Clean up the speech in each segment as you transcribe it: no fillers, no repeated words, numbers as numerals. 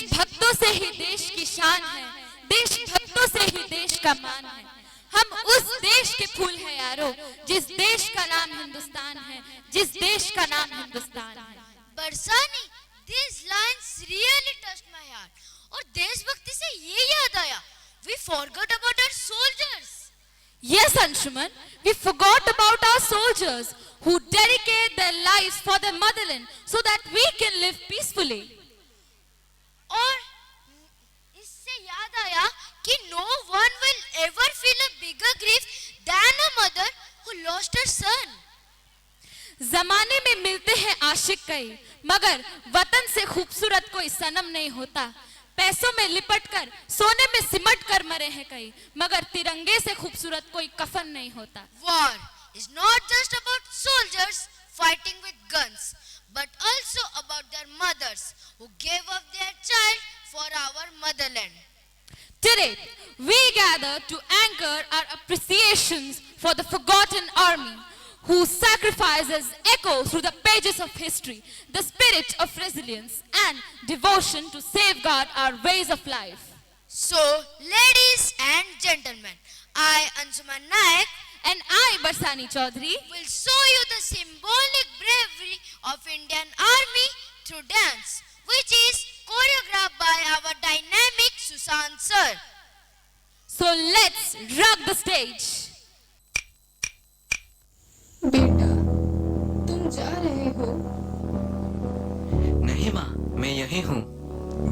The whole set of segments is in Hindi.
देशभक्तों से ही देश की शान है, देशभक्तों से ही देश का मान है। हम उस देश के फूल हैं यारो, जिस देश का नाम हिंदुस्तान है, जिस देश का नाम हिंदुस्तान है। बरसानी, these lines really touched my heart. और देशभक्ति से ये याद आया, we forgot about our soldiers. Yes, Anshuman, we forgot about our soldiers who dedicate their lives for their motherland so that we can live peacefully. और इससे याद आया कि no one will ever feel a bigger grief than a mother who lost her son. जमाने में मिलते हैं आशिक कई, मगर वतन से खूबसूरत कोई सनम नहीं होता। पैसों में लिपट कर, सोने में सिमट कर मरे हैं कई, मगर तिरंगे से खूबसूरत कोई कफन नहीं होता। War is not just about soldiers fighting with guns, but also about their mothers who gave up their child for our motherland. Today, we gather to anchor our appreciations for the forgotten army, whose sacrifices echo through the pages of history, the spirit of resilience and devotion to safeguard our ways of life. So, ladies and gentlemen, I, Anshuman Naik, And I, Barsani Chaudhary, will show you the symbolic bravery of Indian Army through dance, which is choreographed by our dynamic Sushant sir. so let's rock the stage. बेटा, तुम जा रहे हो? नहीं माँ, मैं यही हूँ।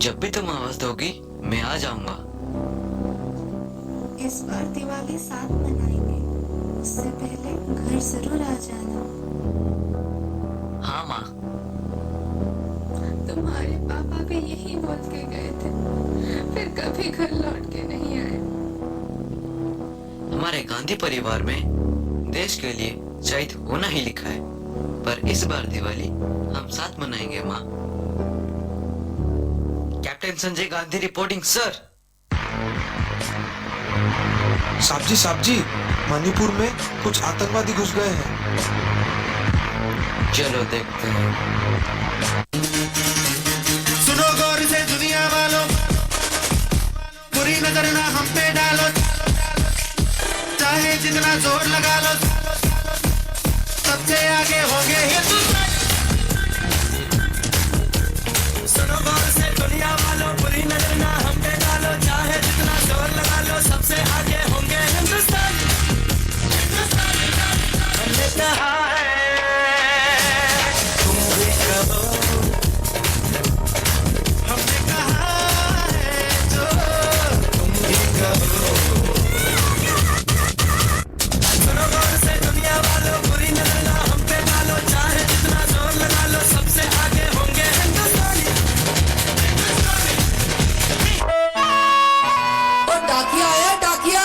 जब भी तुम आवाज दोगी मैं आ जाऊंगा। इस बार दिवाली साथ मनाएंगे, उससे पहले घर जरूर आ जाना। हाँ माँ। तुम्हारे पापा भी यही बोल के गए थे, फिर कभी घर लौट के नहीं आए। हमारे गांधी परिवार में देश के लिए शहीद होना ही लिखा है, पर इस बार दिवाली हम साथ मनाएंगे माँ। Captain Sanjay Gandhi reporting sir. साहब जी, मणिपुर में कुछ आतंकवादी घुस गए हैं। चलो देखते हैं। सुनो गौर से दुनिया वालों, बुरी नजर ना हम पे डालो, चाहे जितना जोर लगा लो, सबसे आगे होंगे हिंदुस्तान। सुनो गौर से दुनिया वालों, बुरी नजर ना हम पे डालो, चाहे जितना जोर लगा लो, सबसे आगे होंगे हिंदुस्तान। हमने कहा है तुम भी करो, हमने कहा है जो तुम भी करो। सुनो गौर से दुनिया वालों, बुरी नजर ना हम पे डालो, चाहे जितना जोर लगा लो, सबसे आगे होंगे हिंदुस्तानी। और डाकिया आया, डाकिया,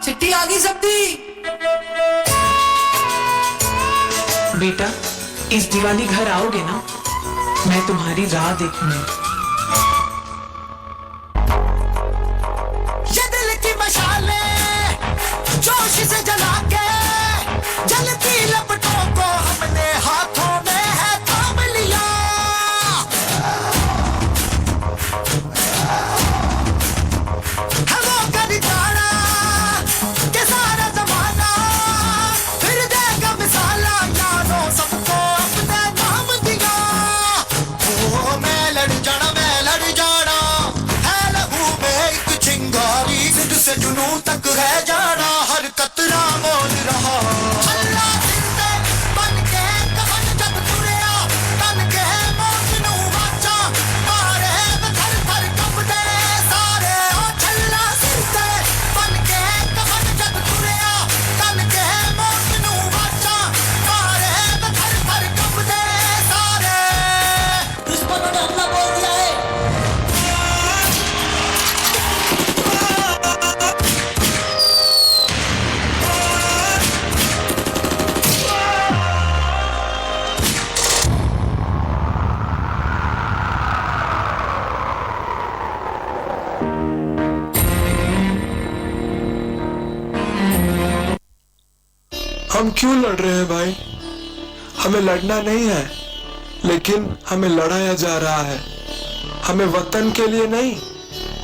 चिट्ठी आ गई सबकी। बेटा, इस दिवाली घर आओगे ना? मैं तुम्हारी राह देखूंगी। ये दिल की मशाले जोश से जला के, जलती लपटों को हमने हाथों में है थाम लिया। है वो गरीबाना के सारा जमाना, फिर देगा मिसाला यारों सबको अपने नाम दिया। ओ मैं लड़ जाना है लहू में एक चिंगारी, सिर से जुनून तक है जाना, हर कतरा मोल रहा। अल्लाह जिंदे बन के कफन जब तुरिया, तन के मौत नू वाचा, मारे में थर थर कंबदे सारे। ओ छल्ला जिंदे बन के कफन जब तुरिया, तन के मौत नू वाचा, मारे में थर थर कंबदे सारे। दुश्मनों ने हमला बोल दिया है। हम क्यों लड़ रहे हैं भाई? हमें लड़ना नहीं है, लेकिन हमें लड़ाया जा रहा है। हमें वतन के लिए नहीं,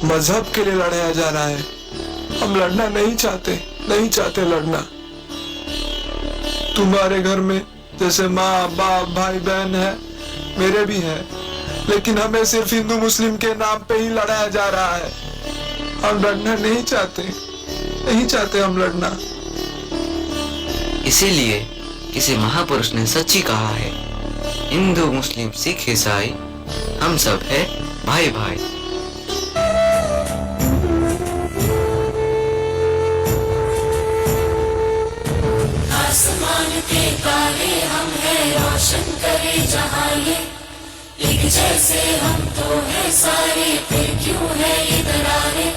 मजहब के लिए लड़ाया जा रहा है। हम लड़ना नहीं चाहते लड़ना। तुम्हारे घर में जैसे माँ बाप भाई बहन है, मेरे भी है, लेकिन हमें सिर्फ हिंदू मुस्लिम के नाम पे ही लड़ाया जा रहा है। हम लड़ना नहीं चाहते हम लड़ना। इसीलिए किसी महापुरुष ने सच ही कहा है, हिंदू मुस्लिम सिख ईसाई हम सब है भाई भाई। आसमान के तारे हम है रोशन करे जहां ये, एक जैसे हम तो है सारे, फिर क्यों है ये दरारे।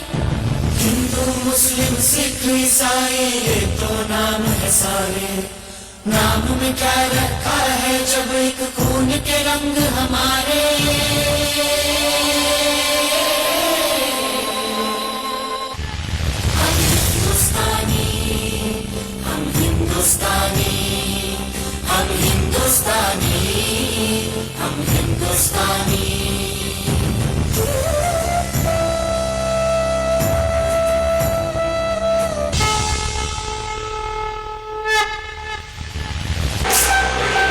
हिंदू मुस्लिम सिख ईसाई ये तो नाम है सारे, नाम में क्या रखा है जब एक खून के रंग हमारे। हम हिंदुस्तानी, हम हिंदुस्तानी, हम हिंदुस्तानी, हम हिंदुस्तानी।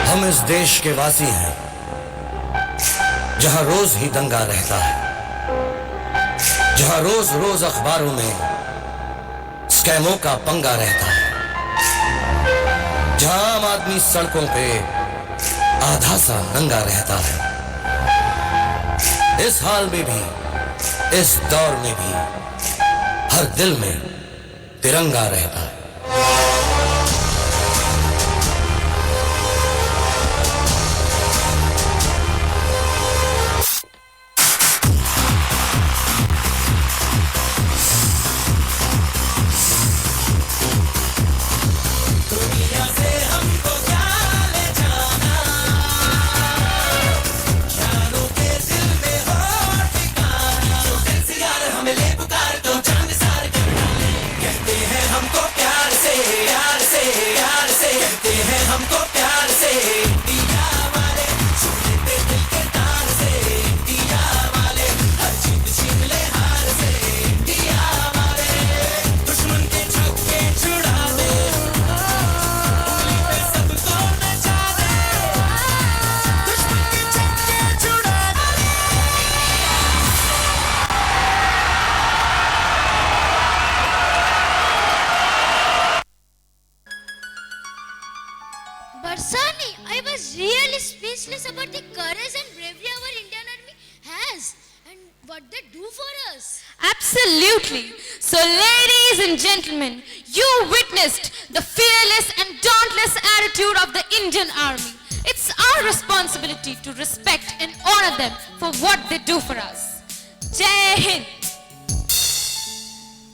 हम इस देश के वासी हैं जहां रोज ही दंगा रहता है, जहां रोज रोज अखबारों में स्कैमों का पंगा रहता है, जहां आम आदमी सड़कों पे आधा सा नंगा रहता है। इस हाल में भी, इस दौर में भी हर दिल में तिरंगा रहता है। Barsani, I was really speechless about the courage and bravery our Indian Army has and what they do for us. Absolutely. So ladies and gentlemen, you witnessed the fearless and dauntless attitude of the Indian Army. It's our responsibility to respect and honor them for what they do for us. Jai Hind.